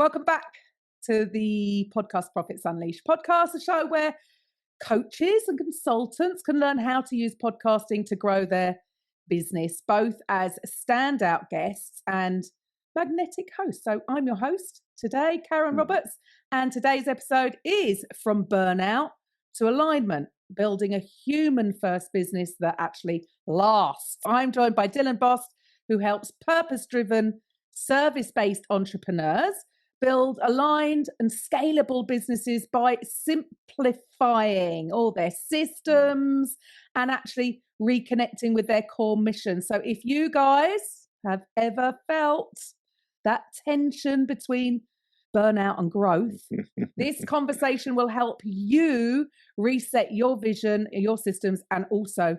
Welcome back to the Podcast Profits Unleashed podcast, a show where coaches and consultants can learn how to use podcasting to grow their business, both as standout guests and magnetic hosts. So I'm your host today, Karen Roberts, and today's episode is From Burnout to Alignment, building a human-first business that actually lasts. I'm joined by Dylan Bost, who helps purpose-driven, service-based entrepreneurs build aligned and scalable businesses by simplifying all their systems and actually reconnecting with their core mission. So if you guys have ever felt that tension between burnout and growth, this conversation will help you reset your vision, your systems, and also,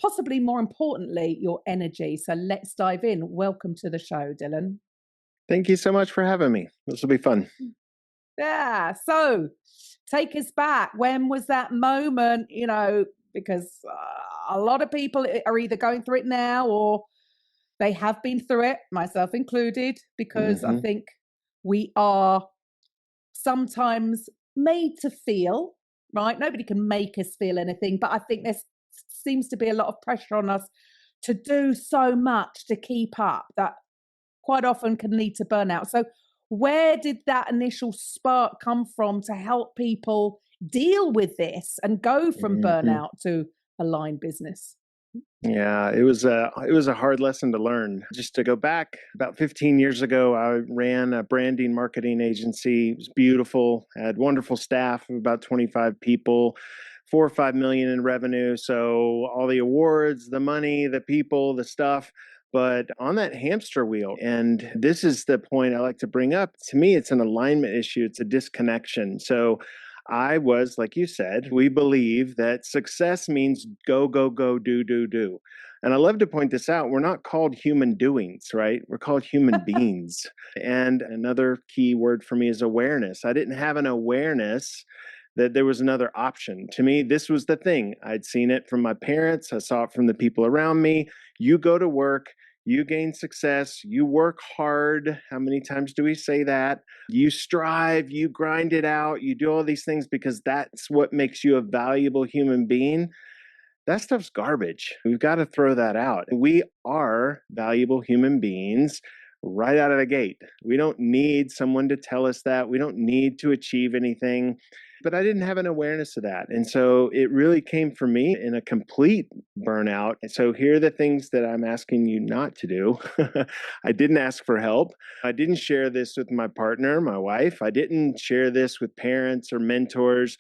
possibly more importantly, your energy. So let's dive in. Welcome to the show, Dylan. Thank you so much for having me. This will be fun. Yeah. So take us back. When was that moment, because a lot of people are either going through it now or they have been through it, myself included, because I think we are sometimes made to feel, right? Nobody can make us feel anything, but I think there seems to be a lot of pressure on us to do so much to keep up that quite often can lead to burnout. So where did that initial spark come from to help people deal with this and go from burnout to aligned business? Yeah, it was a hard lesson to learn. Just to go back, about 15 years ago, I ran a branding marketing agency. It was beautiful. I had wonderful staff of about 25 people, 4 or 5 million in revenue. So all the awards, the money, the people, the stuff. But on that hamster wheel, and this is the point I like to bring up, to me, it's an alignment issue. It's a disconnection. So I was, like you said, we believe that success means go, go, go, do, do, do. And I love to point this out. We're not called human doings, right? We're called human beings. And another key word for me is awareness. I didn't have an awareness that there was another option. To me, this was the thing. I'd seen it from my parents. I saw it from the people around me. You go to work, you gain success, you work hard. How many times do we say that? You strive, you grind it out, you do all these things because that's what makes you a valuable human being. That stuff's garbage. We've got to throw that out. We are valuable human beings right out of the gate. We don't need someone to tell us that. We don't need to achieve anything. But I didn't have an awareness of that. And so it really came for me in a complete burnout. And so here are the things that I'm asking you not to do. I didn't ask for help. I didn't share this with my partner, my wife. I didn't share this with parents or mentors.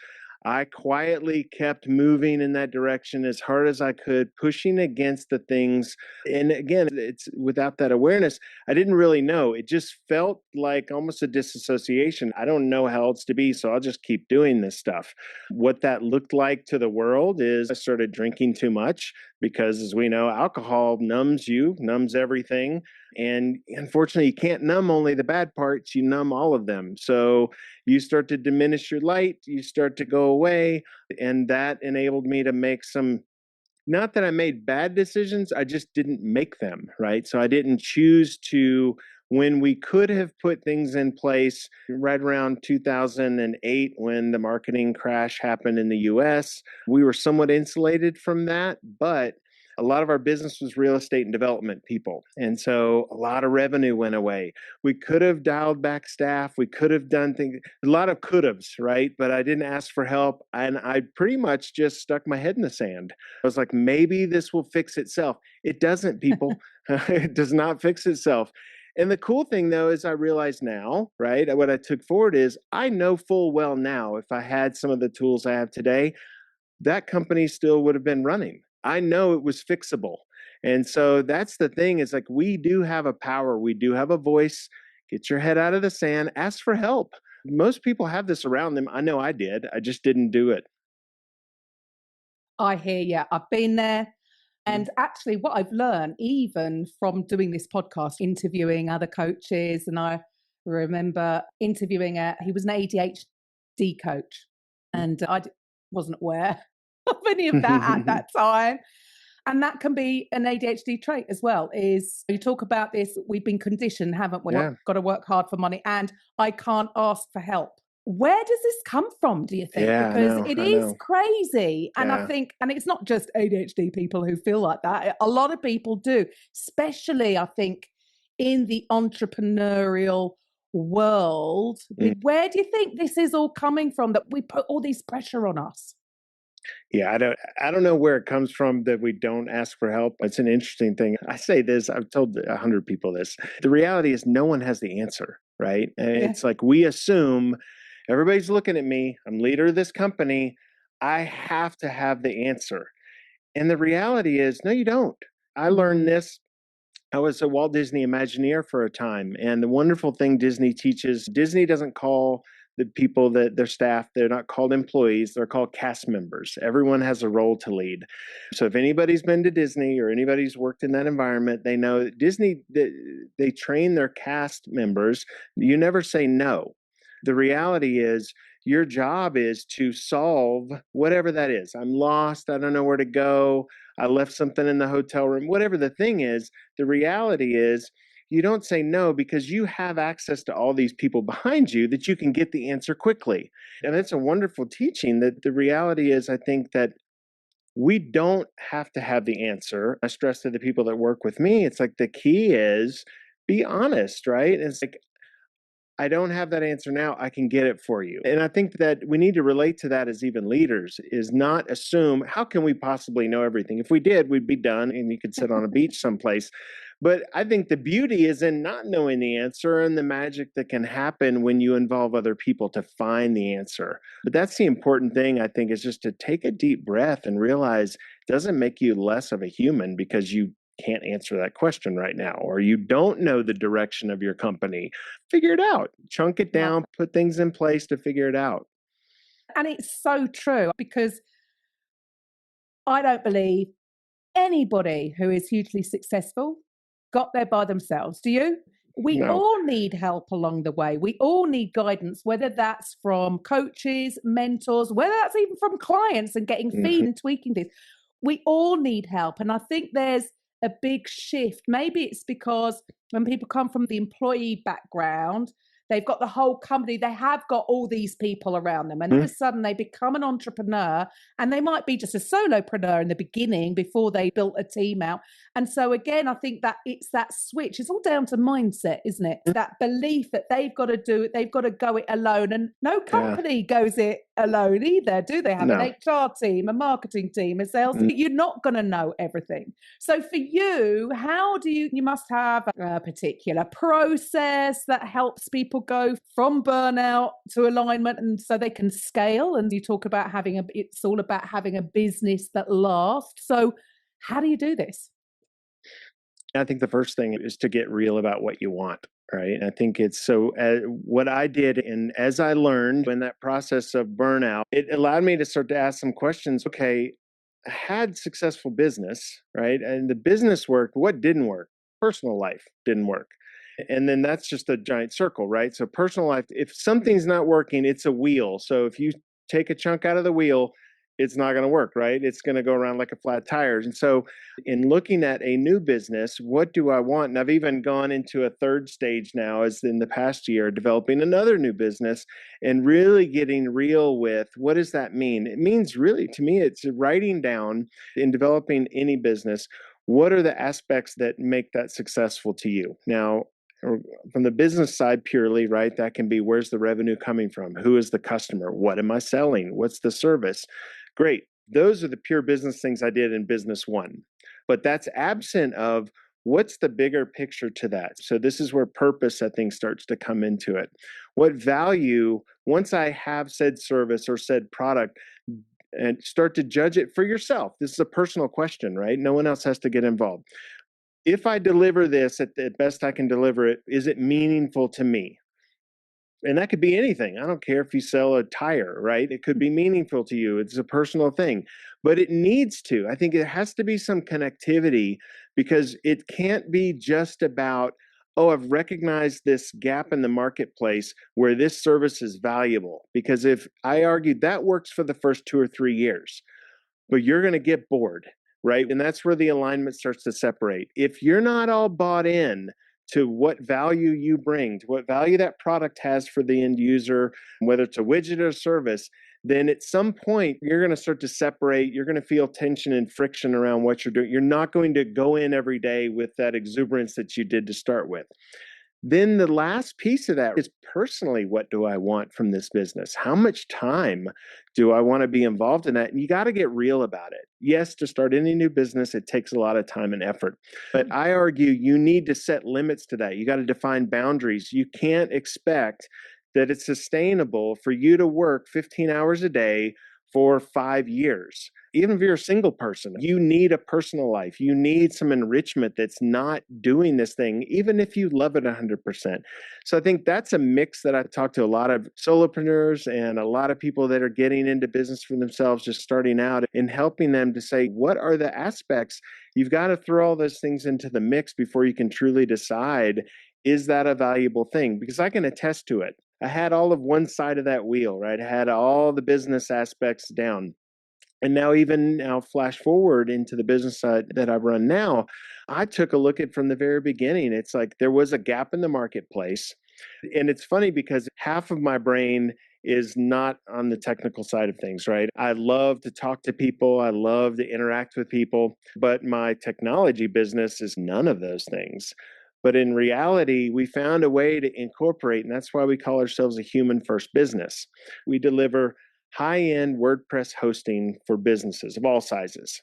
I quietly kept moving in that direction as hard as I could, pushing against the things. And again, it's without that awareness, I didn't really know. It just felt like almost a disassociation. I don't know how else to be, so I'll just keep doing this stuff. What that looked like to the world is I started drinking too much because, as we know, alcohol numbs you, numbs everything. And unfortunately, you can't numb only the bad parts, you numb all of them. So you start to diminish your light, you start to go away. And that enabled me to make some, not that I made bad decisions, I just didn't make them, right? So I didn't choose to, when we could have put things in place right around 2008 when the marketing crash happened in the US, we were somewhat insulated from that, but a lot of our business was real estate and development people. And so a lot of revenue went away. We could have dialed back staff. We could have done things, a lot of could haves, right? But I didn't ask for help. And I pretty much just stuck my head in the sand. I was like, maybe this will fix itself. It doesn't, people. It does not fix itself. And the cool thing, though, is I realize now, right, what I took forward is I know full well now if I had some of the tools I have today, that company still would have been running. I know it was fixable. And so that's the thing is like we do have a power. We do have a voice. Get your head out of the sand. Ask for help. Most people have this around them. I know I did. I just didn't do it. I hear you. I've been there. And actually, what I've learned, even from doing this podcast, interviewing other coaches, and I remember interviewing he was an ADHD coach, and I wasn't aware of any of that at that time. And that can be an ADHD trait as well, is you talk about this, we've been conditioned, haven't we? Yeah. Got to work hard for money and I can't ask for help. Where does this come from, do you think? Yeah, Because it I is know. crazy. And I Yeah. think, and it's not just ADHD people who feel like that. A lot of people do, especially I think in the entrepreneurial world. Mm. Where do you think this is all coming from, that we put all this pressure on us? Yeah, I don't know where it comes from that we don't ask for help. It's an interesting thing. I say this, I've told 100 people this. The reality is no one has the answer, right? And Yeah. it's like we assume everybody's looking at me, I'm leader of this company, I have to have the answer. And the reality is no, you don't. I learned Mm. this. I was a Walt Disney Imagineer for a time. And the wonderful thing Disney teaches, Disney doesn't call the people that their staff, they're not called employees, they're called cast members. Everyone has a role to lead. So if anybody's been to Disney or anybody's worked in that environment, they know that Disney, they train their cast members. You never say no. The reality is your job is to solve whatever that is. I'm lost. I don't know where to go. I left something in the hotel room, whatever the thing is. The reality is you don't say no because you have access to all these people behind you that you can get the answer quickly. And it's a wonderful teaching that the reality is, I think that we don't have to have the answer. I stress to the people that work with me, it's like the key is be honest, right? It's like, I don't have that answer now. I can get it for you. And I think that we need to relate to that as even leaders, is not assume, how can we possibly know everything? If we did, we'd be done and you could sit on a beach someplace. But I think the beauty is in not knowing the answer and the magic that can happen when you involve other people to find the answer. But that's the important thing, I think, is just to take a deep breath and realize it doesn't make you less of a human because you can't answer that question right now, or you don't know the direction of your company. Figure it out, chunk it Love down, that. put things in place to figure it out. And it's so true, because I don't believe anybody who is hugely successful got there by themselves. Do you? We No. all need help along the way. We all need guidance, whether that's from coaches, mentors, whether that's even from clients and getting Mhm. feed and tweaking things. We all need help. And I think there's a big shift. Maybe it's because when people come from the employee background, they've got the whole company, they have got all these people around them. And all of Mhm. a sudden they become an entrepreneur, and they might be just a solopreneur in the beginning before they built a team out. And so again, I think that it's that switch. It's all down to mindset, isn't it? That belief that they've got to do it, they've got to go it alone. And no Yeah. company goes it alone either, do they? Have an No. HR team, a marketing team, a sales Mm. team. You're not going to know everything. So for you, how do you must have a particular process that helps people go from burnout to alignment, and so they can scale. And you talk about it's all about having a business that lasts. So how do you do this? I think the first thing is to get real about what you want, right? I think it's so what I did, and as I learned in that process of burnout, it allowed me to start to ask some questions. Okay, I had successful business, right? And the business worked. What didn't work? Personal life didn't work. And then that's just a giant circle, right? So personal life, if something's not working, it's a wheel. So if you take a chunk out of the wheel, it's not going to work, right? It's going to go around like a flat tire. And so in looking at a new business, what do I want? And I've even gone into a third stage now, as in the past year, developing another new business and really getting real with what does that mean? It means really, to me, it's writing down in developing any business, what are the aspects that make that successful to you? Now, from the business side purely, right? That can be, where's the revenue coming from? Who is the customer? What am I selling? What's the service? Great. Those are the pure business things I did in business one. But that's absent of what's the bigger picture to that. So this is where purpose, I think, starts to come into it. What value, once I have said service or said product, and start to judge it for yourself. This is a personal question, right? No one else has to get involved. If I deliver this at the best I can deliver it, is it meaningful to me? And that could be anything. I don't care if you sell a tire, right? It could be meaningful to you. It's a personal thing, but it needs to. I think it has to be some connectivity, because it can't be just about, oh, I've recognized this gap in the marketplace where this service is valuable. Because if I argued that works for the first 2 or 3 years, but you're going to get bored. right? And that's where the alignment starts to separate. If you're not all bought in to what value you bring, to what value that product has for the end user, whether it's a widget or a service, then at some point you're going to start to separate. You're going to feel tension and friction around what you're doing. You're not going to go in every day with that exuberance that you did to start with. Then the last piece of that is personally, what do I want from this business? How much time do I want to be involved in that? And you got to get real about it. Yes, to start any new business, it takes a lot of time and effort. But I argue you need to set limits to that. You got to define boundaries. You can't expect that it's sustainable for you to work 15 hours a day for 5 years. Even if you're a single person, you need a personal life. You need some enrichment that's not doing this thing, even if you love it 100%. So I think that's a mix that I've talked to a lot of solopreneurs and a lot of people that are getting into business for themselves, just starting out, and helping them to say, what are the aspects? You've got to throw all those things into the mix before you can truly decide, is that a valuable thing? Because I can attest to it. I had all of one side of that wheel, right? I had all the business aspects down. And now flash forward into the business side that I run now, I took a look at from the very beginning. It's like there was a gap in the marketplace. And it's funny because half of my brain is not on the technical side of things, right? I love to talk to people. I love to interact with people, but my technology business is none of those things. But in reality, we found a way to incorporate, and that's why we call ourselves a human first business. We deliver high-end WordPress hosting for businesses of all sizes.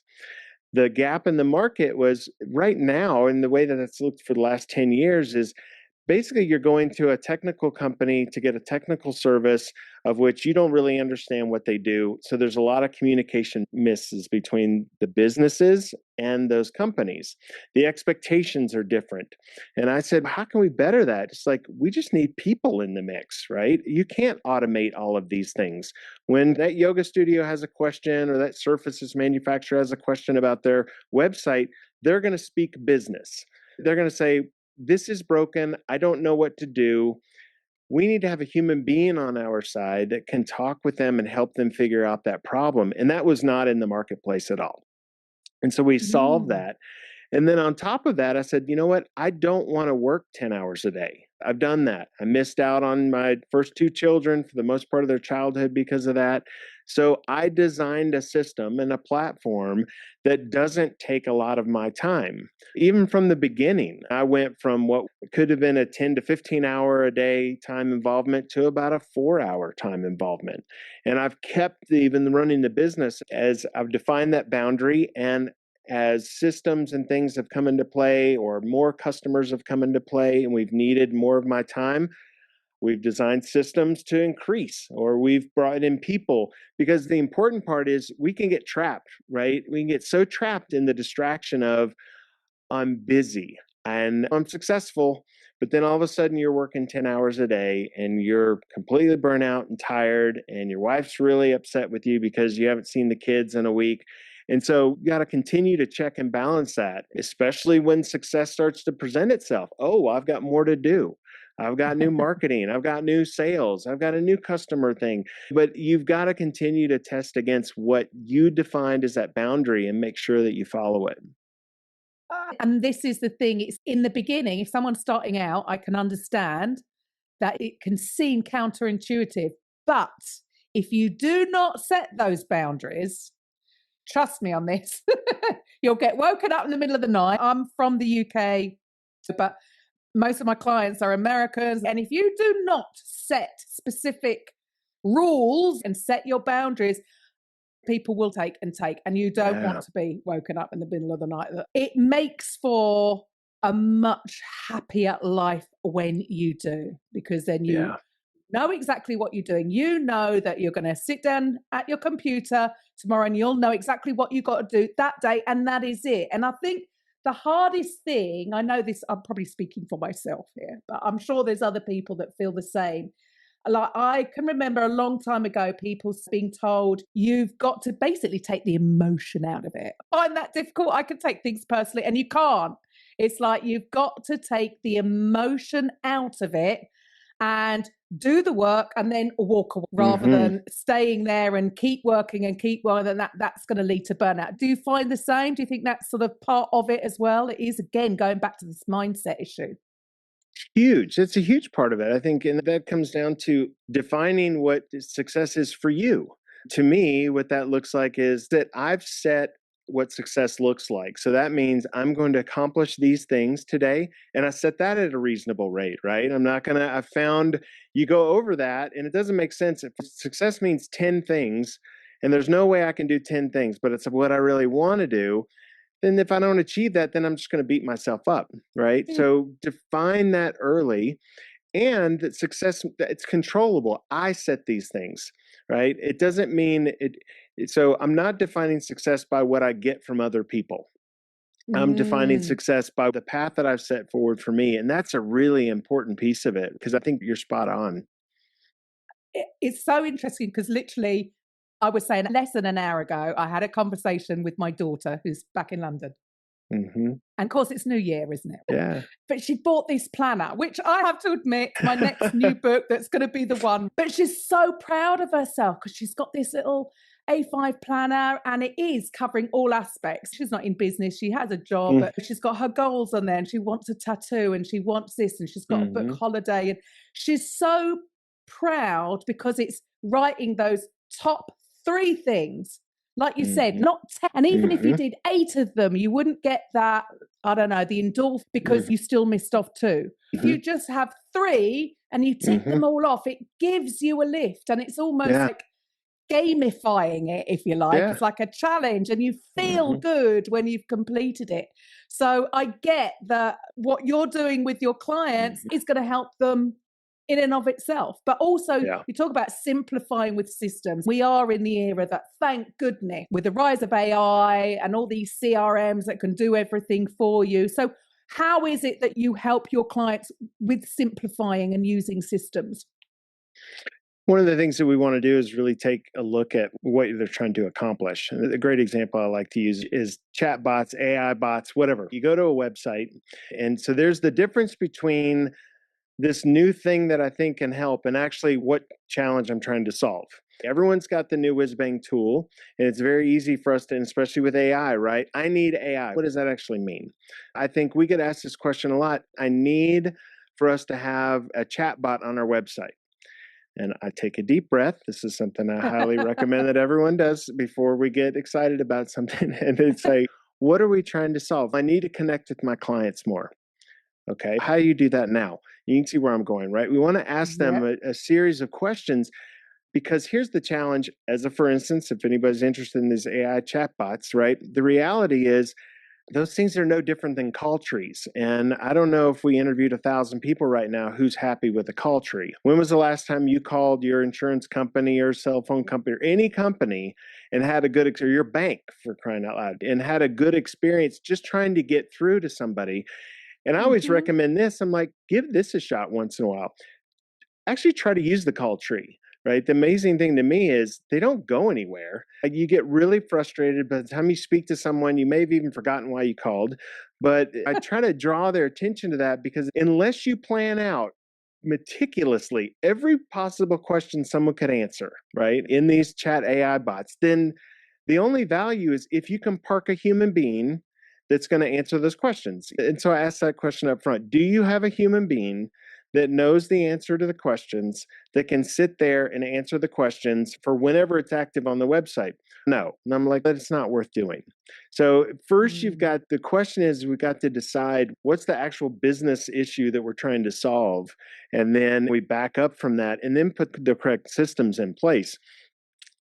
The gap in the market was right now, and the way that it's looked for the last 10 years is basically you're going to a technical company to get a technical service of which you don't really understand what they do. So there's a lot of communication misses between the businesses and those companies. The expectations are different. And I said, how can we better that? It's like, we just need people in the mix, right? You can't automate all of these things. When that yoga studio has a question or that surfaces manufacturer has a question about their website, they're going to speak business. They're going to say, this is broken. I don't know what to do. We need to have a human being on our side that can talk with them and help them figure out that problem. And that was not in the marketplace at all. And so we solved that. And then on top of that, I said, you know what? I don't want to work 10 hours a day. I've done that. I missed out on my first two children for the most part of their childhood because of that. So I designed a system and a platform that doesn't take a lot of my time. Even from the beginning, I went from what could have been a 10 to 15 hour a day time involvement to about a 4-hour time involvement. And I've kept even running the business as I've defined that boundary, and as systems and things have come into play or more customers have come into play and we've needed more of my time, we've designed systems to increase, or we've brought in people, because the important part is we can get trapped, right? We can get so trapped in the distraction of I'm busy and I'm successful, but then all of a sudden you're working 10 hours a day and you're completely burnt out and tired, and your wife's really upset with you because you haven't seen the kids in a week. And so you got to continue to check and balance that, especially when success starts to present itself. Oh, I've got more to do. I've got new marketing. I've got new sales. I've got a new customer thing. But you've got to continue to test against what you defined as that boundary and make sure that you follow it. And this is the thing, it's in the beginning, if someone's starting out, I can understand that it can seem counterintuitive. But if you do not set those boundaries, trust me on this, you'll get woken up in the middle of the night. I'm from the UK, but most of my clients are Americans. And if you do not set specific rules and set your boundaries, people will take and take, and you don't want to be woken up in the middle of the night. It makes for a much happier life when you do, because then you know exactly what you're doing. You know that you're going to sit down at your computer tomorrow and you'll know exactly what you've got to do that day, and that is it. And I think the hardest thing, I know this, I'm probably speaking for myself here, but I'm sure there's other people that feel the same. Like, I can remember a long time ago, people being told, you've got to basically take the emotion out of it. I find that difficult. I can take things personally, and you can't. It's like, you've got to take the emotion out of it and do the work and then walk away rather than staying there and keep working and keep working. And that's going to lead to burnout. Do you find the same? Do you think that's sort of part of it as well? It is, again, going back to this mindset issue. Huge. It's a huge part of it, I think. And that comes down to defining what success is for you. To me, what that looks like is that I've set what success looks like. So that means I'm going to accomplish these things today. And I set that at a reasonable rate, right? I'm not going to, I found you go over that and it doesn't make sense. If success means 10 things and there's no way I can do 10 things, but it's what I really want to do, then if I don't achieve that, then I'm just going to beat myself up, right? So define that early, and that success, it's controllable. I set these things, right? It doesn't mean it. So I'm not defining success by what I get from other people. I'm defining success by the path that I've set forward for me. And that's a really important piece of it, because I think you're spot on. It's so interesting because literally, I was saying less than an hour ago, I had a conversation with my daughter who's back in London. And of course, it's New Year, isn't it? Yeah. But she bought this planner, which I have to admit, my next new book that's going to be the one. But she's so proud of herself because she's got this little A5 planner and it is covering all aspects. She's not in business. She has a job, but she's got her goals on there and she wants a tattoo and she wants this and she's got a book holiday. And she's so proud because it's writing those top 3 things. Like you said, not 10. And even if you did 8 of them, you wouldn't get that, I don't know, the endorphin because you still missed off 2. If you just have 3 and you tick them all off, it gives you a lift. And it's almost like gamifying it, if you like. It's like a challenge and you feel good when you've completed it. So I get that what you're doing with your clients is going to help them in and of itself. But also you talk about simplifying with systems. We are in the era that, thank goodness, with the rise of AI and all these CRMs that can do everything for you. So how is it that you help your clients with simplifying and using systems? One of the things that we want to do is really take a look at what they're trying to accomplish. A great example I like to use is chat bots, AI bots, whatever. You go to a website, and so there's the difference between this new thing that I think can help and actually what challenge I'm trying to solve. Everyone's got the new whiz-bang tool, and it's very easy for us to, and especially with AI, right? I need AI. What does that actually mean? I think we get asked this question a lot. I need for us to have a chat bot on our website. And I take a deep breath. This is something I highly recommend that everyone does before we get excited about something. And it's like, what are we trying to solve? I need to connect with my clients more. Okay. How do you do that now? You can see where I'm going, right? We want to ask them a series of questions, because here's the challenge. As a, for instance, if anybody's interested in these AI chatbots, right? The reality is those things are no different than call trees. And I don't know if we interviewed 1,000 people right now who's happy with a call tree. When was the last time you called your insurance company or cell phone company or any company and had a good, or your bank for crying out loud, and had a good experience just trying to get through to somebody? And I always recommend this. I'm like, give this a shot once in a while. Actually try to use the call tree, right? The amazing thing to me is they don't go anywhere. Like, you get really frustrated by the time you speak to someone. You may have even forgotten why you called, but I try to draw their attention to that, because unless you plan out meticulously every possible question someone could answer, right, in these chat AI bots, then the only value is if you can park a human being that's going to answer those questions. And so I asked that question up front. Do you have a human being that knows the answer to the questions, that can sit there and answer the questions for whenever it's active on the website? No. And I'm like, but it's not worth doing. So first you've got, the question is, we got to decide what's the actual business issue that we're trying to solve. And then we back up from that and then put the correct systems in place.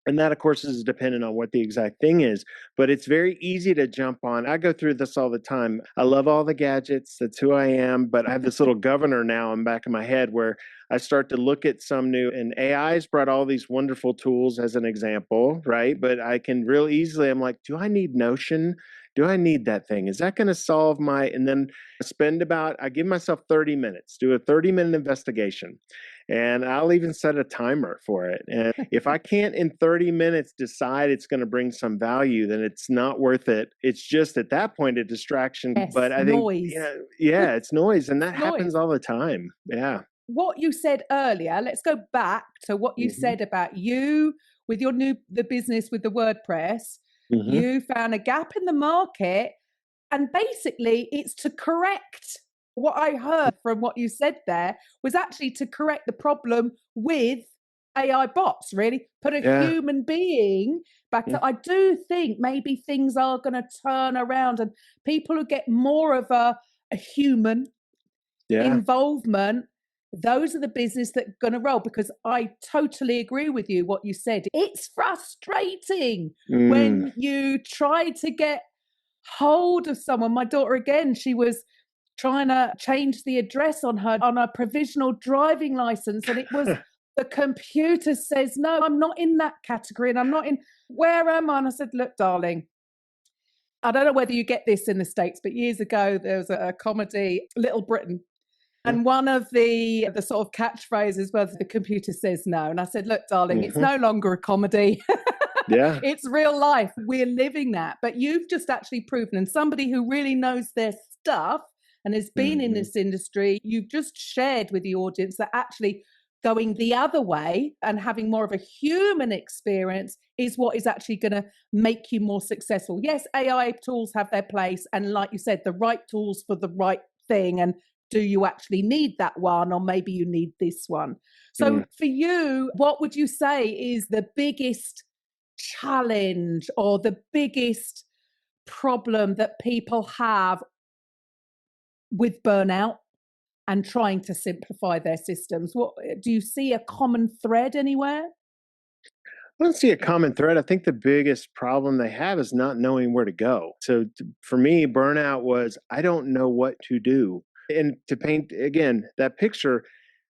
And that, of course, is dependent on what the exact thing is, but it's very easy to jump on. I go through this all the time. I love all the gadgets. That's who I am. But I have this little governor now in the back of my head where I start to look at some new, and AI has brought all these wonderful tools as an example, right? But I can real easily, I'm like, do I need Notion? Do I need that thing? Is that going to solve my, and then I give myself 30 minutes, do a 30-minute investigation. And I'll even set a timer for it. And if I can't in 30 minutes decide it's going to bring some value, then it's not worth it. It's just at that point a distraction. Yes, but I think, noise. it's noise. And that happens all the time. Yeah. what you said earlier, let's go back to what you Mm-hmm. said about you with the business with the WordPress. Mm-hmm. You found a gap in the market, and basically it's to correct what I heard from what you said there was actually to correct the problem with AI bots, really put a Yeah. human being back Yeah. to. I do think maybe things are going to turn around and people will get more of a human Yeah. involvement. Those are the business that are going to roll, because I totally agree with you what you said. It's frustrating Mm. when you try to get hold of someone. My daughter, again, she was trying to change the address on her provisional driving license, and it was the computer says, no, I'm not in that category, and I'm not in, where am I? And I said, look, darling, I don't know whether you get this in the States, but years ago there was a comedy, Little Britain, Yeah. and one of the sort of catchphrases was, the computer says no. And I said, look, darling, it's Mm-hmm. no longer a comedy. Yeah. It's real life. We're living that. But you've just actually proven, and somebody who really knows their stuff and has been in Mm-hmm. this industry, you've just shared with the audience that actually going the other way and having more of a human experience is what is actually going to make you more successful. Yes, AI tools have their place. And like you said, the right tools for the right thing. And do you actually need that one? Or maybe you need this one. So for you, what would you say is the biggest challenge or the biggest problem that people have with burnout and trying to simplify their systems? What do you see a common thread anywhere? I don't see a common thread. I think the biggest problem they have is not knowing where to go. So for me, burnout was, I don't know what to do. And to paint again that picture,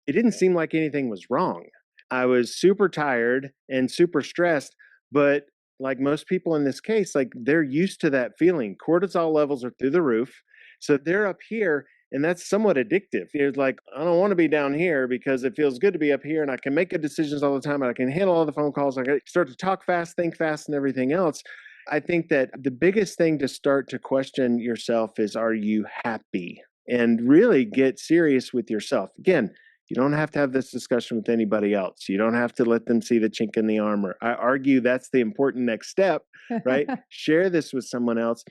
it didn't seem like anything was wrong. I was super tired and super stressed, but like most people in this case, like they're used to that feeling. Cortisol levels are through the roof. So they're up here, and that's somewhat addictive. It's like, I don't want to be down here because it feels good to be up here and I can make good decisions all the time and I can handle all the phone calls. I can start to talk fast, think fast, and everything else. I think that the biggest thing to start to question yourself is, are you happy? And really get serious with yourself. Again, you don't have to have this discussion with anybody else. You don't have to let them see the chink in the armor. I argue that's the important next step, right? Share this with someone else.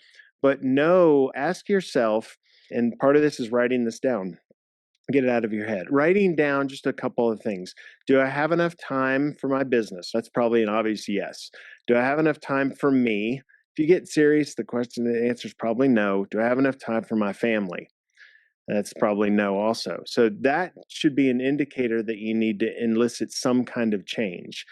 But no, ask yourself, and part of this is writing this down. Get it out of your head. Writing down just a couple of things. Do I have enough time for my business? That's probably an obvious yes. Do I have enough time for me? If you get serious, the answer is probably no. Do I have enough time for my family? That's probably no also. So that should be an indicator that you need to elicit some kind of change.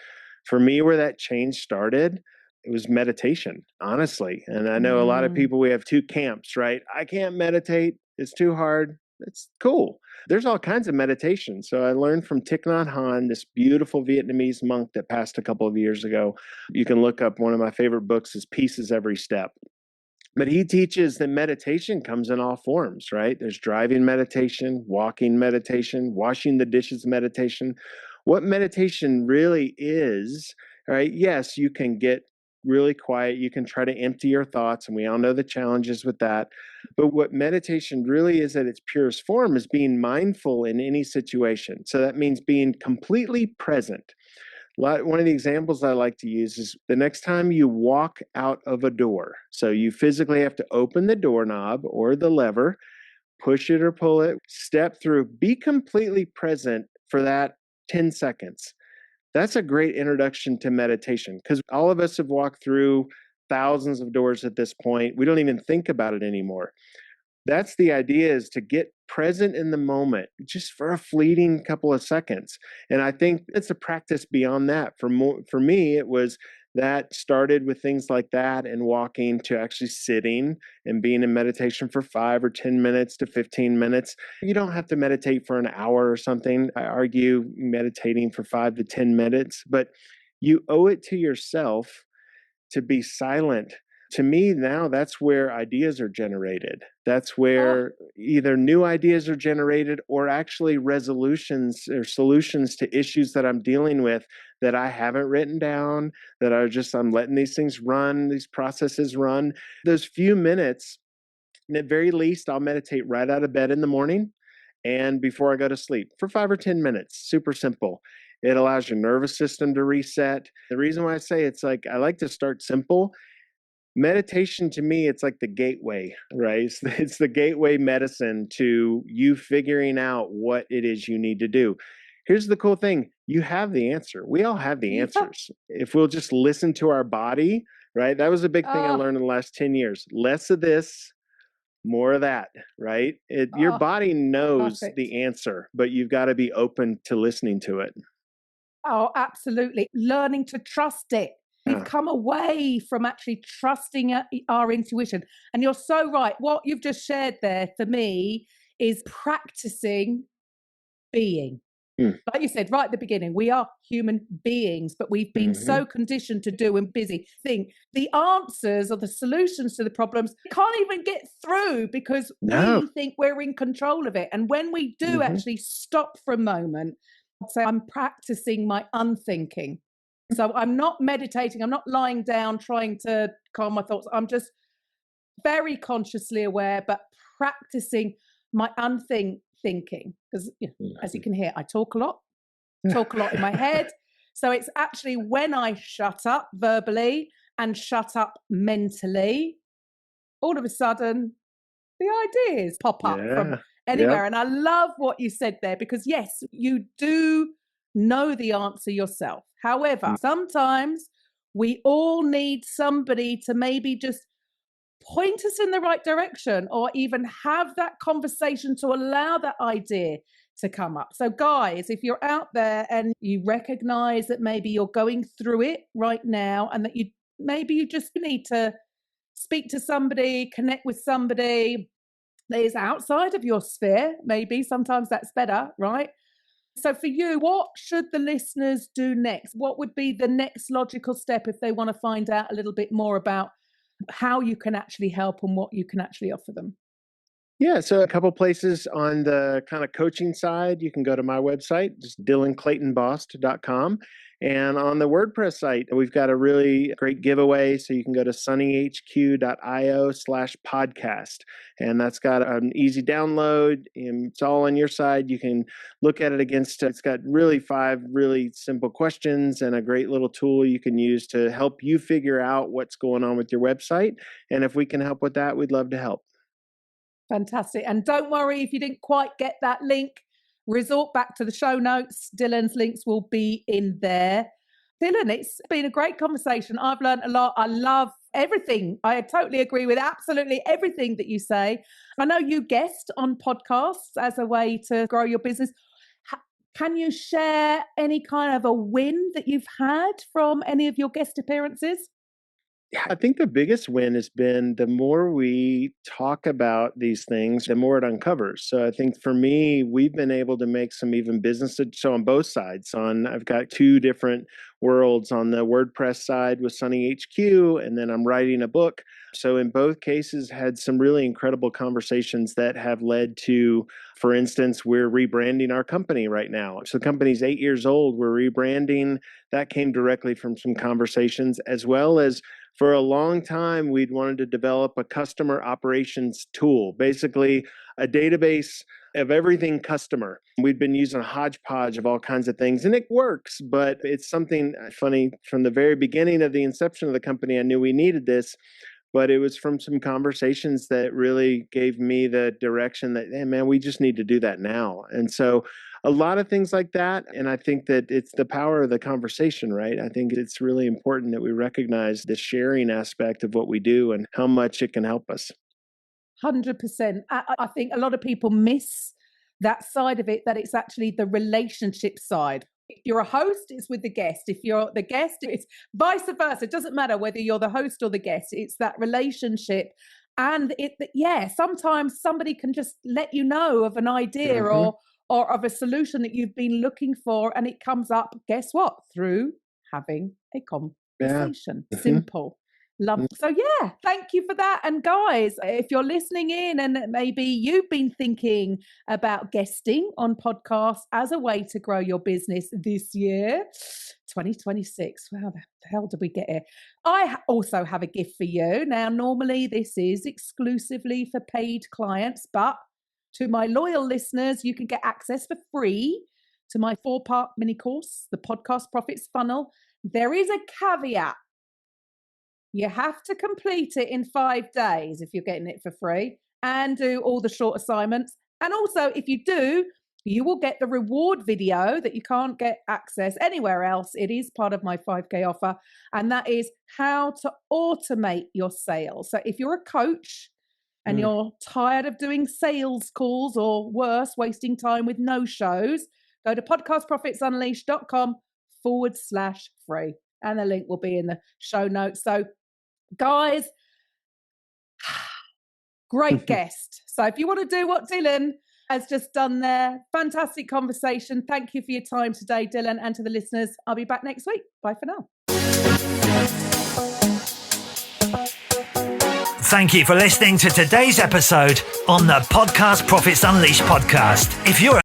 For me, where that change started, it was meditation, honestly. And I know a lot of people, we have two camps, right? I can't meditate. It's too hard. It's cool. There's all kinds of meditation. So I learned from Thich Nhat Hanh, this beautiful Vietnamese monk that passed a couple of years ago. You can look up, one of my favorite books is Peace is Every Step. But he teaches that meditation comes in all forms, right? There's driving meditation, walking meditation, washing the dishes meditation. What meditation really is, right? Yes, you can get really quiet. You can try to empty your thoughts, and we all know the challenges with that. But what meditation really is at its purest form is being mindful in any situation. So that means being completely present. One of the examples I like to use is the next time you walk out of a door. So you physically have to open the doorknob or the lever, push it or pull it, step through, be completely present for that 10 seconds. That's a great introduction to meditation, because all of us have walked through thousands of doors at this point. We don't even think about it anymore. That's the idea, is to get present in the moment just for a fleeting couple of seconds. And I think it's a practice beyond that. For me, it was that started with things like that, and walking to actually sitting and being in meditation for 5 or 10 minutes to 15 minutes. You don't have to meditate for an hour or something. I argue meditating for 5 to 10 minutes, but you owe it to yourself to be silent. To me, now that's where ideas are generated. That's where either new ideas are generated or actually resolutions or solutions to issues that I'm dealing with that I haven't written down, that I'm letting these things run, these processes run. Those few minutes, and at very least, I'll meditate right out of bed in the morning. and before I go to sleep for 5 or 10 minutes. Super simple. It allows your nervous system to reset. The reason why I say it's like I like to start simple. Meditation to me, it's like the gateway, right? It's the gateway medicine to you figuring out what it is you need to do. Here's the cool thing, you have the answer. We all have the Yeah. answers. If we'll just listen to our body, right? That was a big thing I Oh, learned in the last 10 years. Less of this, more of that, right? Your oh, body knows perfect. the answer, but you've got to be open to listening to it. Oh, absolutely. Learning to trust it. We've Yeah. come away from actually trusting our intuition. And you're so right. What you've just shared there for me is practicing being. Mm. Like you said right at the beginning, we are human beings, but we've been Mhm. so conditioned to do and busy think the answers or the solutions to the problems can't even get through because No. we think we're in control of it. And when we do Mhm. actually stop for a moment, I'd say I'm practicing my unthinking. So I'm not meditating, I'm not lying down trying to calm my thoughts. I'm just very consciously aware, but practicing my unthinking. Because as you Mhm. can hear, I talk a lot in my head. So it's actually when I shut up verbally and shut up mentally, all of a sudden the ideas pop up from Yeah. anywhere. Yep. And I love what you said there because, yes, you do know the answer yourself. However, sometimes we all need somebody to maybe just point us in the right direction or even have that conversation to allow that idea to come up. So, guys, if you're out there and you recognize that maybe you're going through it right now and that you just need to speak to somebody, connect with somebody that is outside of your sphere, maybe sometimes that's better, right? So, for you, what should the listeners do next? What would be the next logical step if they want to find out a little bit more about how you can actually help and what you can actually offer them? Yeah, so a couple places on the kind of coaching side, you can go to my website, just dylanclaytonbost.com. And on the WordPress site, we've got a really great giveaway. So you can go to sunnyhq.io/podcast. And that's got an easy download. And it's all on your side. You can look at it against, it's got really 5 really simple questions and a great little tool you can use to help you figure out what's going on with your website. And if we can help with that, we'd love to help. Fantastic. And don't worry if you didn't quite get that link, resort back to the show notes. Dylan's links will be in there. Dylan, it's been a great conversation. I've learned a lot. I love everything. I totally agree with absolutely everything that you say. I know you guest on podcasts as a way to grow your business. Can you share any kind of a win that you've had from any of your guest appearances? Yeah, I think the biggest win has been the more we talk about these things, the more it uncovers. So I think for me, we've been able to make some even business. So on both sides, I've got 2 different worlds on the WordPress side with Sunny HQ, and then I'm writing a book. So in both cases, had some really incredible conversations that have led to, for instance, we're rebranding our company right now. So the company's 8 years old. We're rebranding. That came directly from some conversations, as well as for a long time, we'd wanted to develop a customer operations tool, basically a database of everything customer. We'd been using a hodgepodge of all kinds of things, and it works, but it's something funny. From the very beginning of the inception of the company, I knew we needed this, but it was from some conversations that really gave me the direction that, hey, man, we just need to do that now. And so a lot of things like that. And I think that it's the power of the conversation, right? I think it's really important that we recognize the sharing aspect of what we do and how much it can help us. 100%. I think a lot of people miss that side of it, that it's actually the relationship side. If you're a host, it's with the guest. If you're the guest, it's vice versa. It doesn't matter whether you're the host or the guest, it's that relationship. And yeah, sometimes somebody can just let you know of an idea Hmm. or of a solution that you've been looking for, and it comes up, guess what? Through having a Yeah. conversation. Hmm. Simple. Love. So yeah, thank you for that. And guys, if you're listening in and maybe you've been thinking about guesting on podcasts as a way to grow your business this year, 2026. Wow, the hell did we get here? I also have a gift for you. Now, normally this is exclusively for paid clients, but To my loyal listeners, you can get access for free to my 4-part mini course, the Podcast Profits Funnel. There is a caveat. You have to complete it in 5 days if you're getting it for free and do all the short assignments. And also, if you do, you will get the reward video that you can't get access anywhere else. It is part of my 5K offer, and that is how to automate your sales. So if you're a coach and you're tired of doing sales calls or worse, wasting time with no shows, go to podcastprofitsunleashed.com/free. And the link will be in the show notes. So guys, great guest. So if you want to do what Dylan has just done there, fantastic conversation. Thank you for your time today, Dylan, and to the listeners. I'll be back next week. Bye for now. Thank you for listening to today's episode on the Podcast Profits Unleashed podcast. If you're